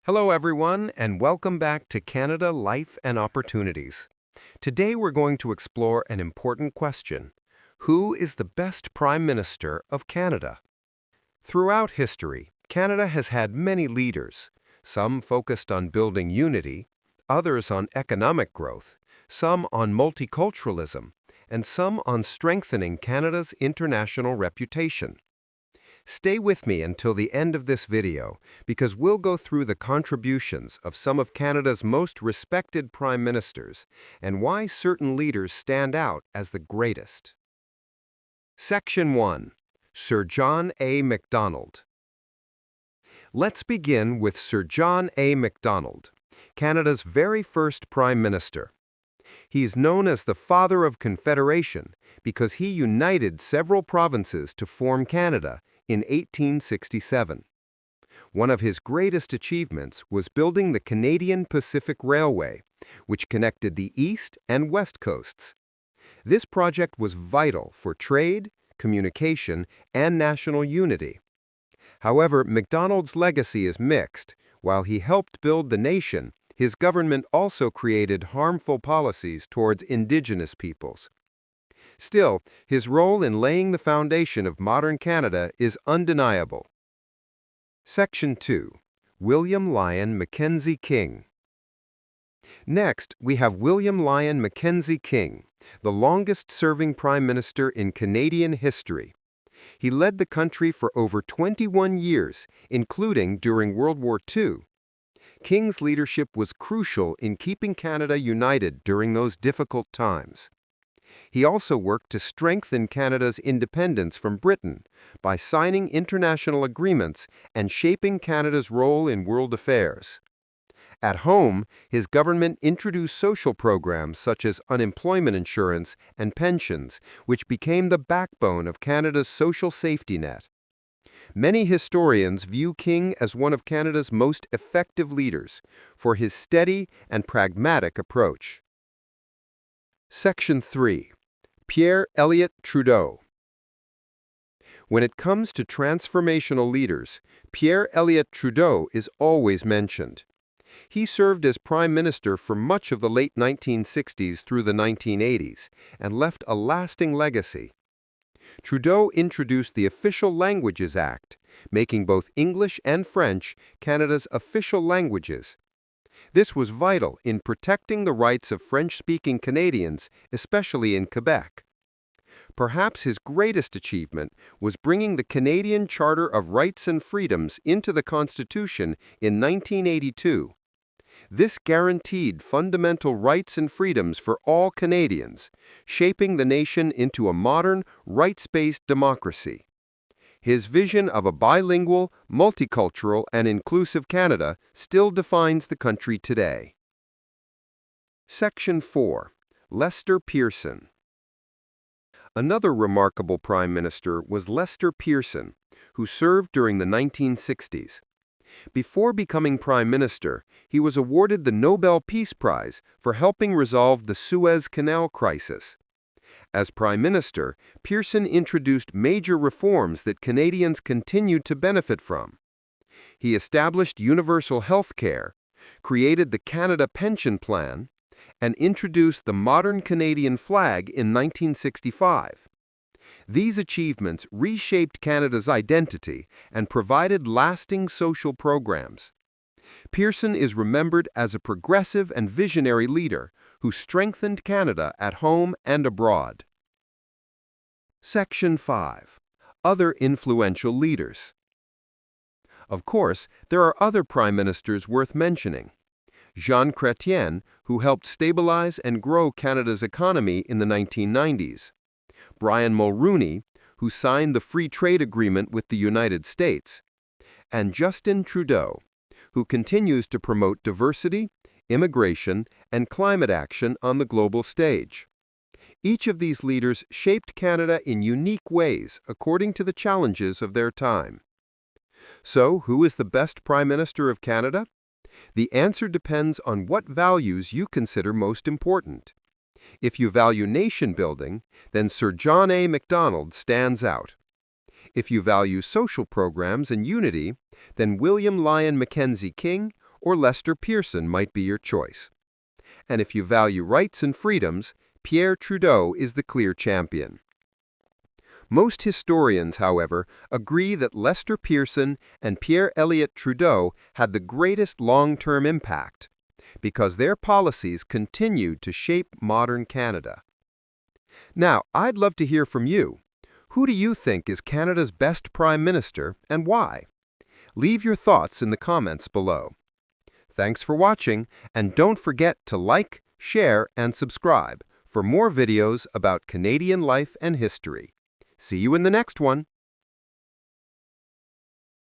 Hello, everyone, and welcome back to Canada Life and Opportunities. Today we're going to explore an important question. Who is the best Prime Minister of Canada? Throughout history, Canada has had many leaders, some focused on building unity, others on economic growth, some on multiculturalism, and some on strengthening Canada's international reputation. Stay with me until the end of this video because we'll go through the contributions of some of Canada's most respected prime ministers and why certain leaders stand out as the greatest. Section 1. Sir John A. Macdonald. Let's begin with Sir John A. Macdonald, Canada's very first prime minister. He's known as the father of Confederation because he united several provinces to form Canada in 1867. One of his greatest achievements was building the Canadian Pacific Railway, which connected the East and West coasts. This project was vital for trade, communication, and national unity. However, Macdonald's legacy is mixed. While he helped build the nation, his government also created harmful policies towards Indigenous peoples. Still, his role in laying the foundation of modern Canada is undeniable. Section 2. William Lyon Mackenzie King. Next, we have William Lyon Mackenzie King, the longest-serving Prime Minister in Canadian history. He led the country for over 21 years, including during World War II. King's leadership was crucial in keeping Canada united during those difficult times. He also worked to strengthen Canada's independence from Britain by signing international agreements and shaping Canada's role in world affairs. At home, his government introduced social programs such as unemployment insurance and pensions, which became the backbone of Canada's social safety net. Many historians view King as one of Canada's most effective leaders for his steady and pragmatic approach. Section 3. Pierre Elliott Trudeau. When it comes to transformational leaders, Pierre Elliott Trudeau is always mentioned. He served as Prime Minister for much of the late 1960s through the 1980s and left a lasting legacy. Trudeau introduced the Official Languages Act, making both English and French Canada's official languages. This was vital in protecting the rights of French-speaking Canadians, especially in Quebec. Perhaps his greatest achievement was bringing the Canadian Charter of Rights and Freedoms into the Constitution in 1982. This guaranteed fundamental rights and freedoms for all Canadians, shaping the nation into a modern, rights-based democracy. His vision of a bilingual, multicultural, and inclusive Canada still defines the country today. Section 4. Lester Pearson. Another remarkable Prime Minister was Lester Pearson, who served during the 1960s. Before becoming Prime Minister, he was awarded the Nobel Peace Prize for helping resolve the Suez Canal crisis. As Prime Minister, Pearson introduced major reforms that Canadians continued to benefit from. He established universal health care, created the Canada Pension Plan, and introduced the modern Canadian flag in 1965. These achievements reshaped Canada's identity and provided lasting social programs. Pearson is remembered as a progressive and visionary leader who strengthened Canada at home and abroad. Section 5. Other influential leaders. Of course, there are other prime ministers worth mentioning. Jean Chrétien, who helped stabilize and grow Canada's economy in the 1990s. Brian Mulroney, who signed the Free Trade Agreement with the United States. And Justin Trudeau, who continues to promote diversity, immigration, and climate action on the global stage. Each of these leaders shaped Canada in unique ways according to the challenges of their time. So, who is the best Prime Minister of Canada? The answer depends on what values you consider most important. If you value nation building, then Sir John A. Macdonald stands out. If you value social programs and unity, then William Lyon Mackenzie King or Lester Pearson might be your choice. And if you value rights and freedoms, Pierre Trudeau is the clear champion. Most historians, however, agree that Lester Pearson and Pierre Elliott Trudeau had the greatest long-term impact because their policies continued to shape modern Canada. Now, I'd love to hear from you. Who do you think is Canada's best Prime Minister and why? Leave your thoughts in the comments below. Thanks for watching, and don't forget to like, share, and subscribe for more videos about Canadian life and history. See you in the next one.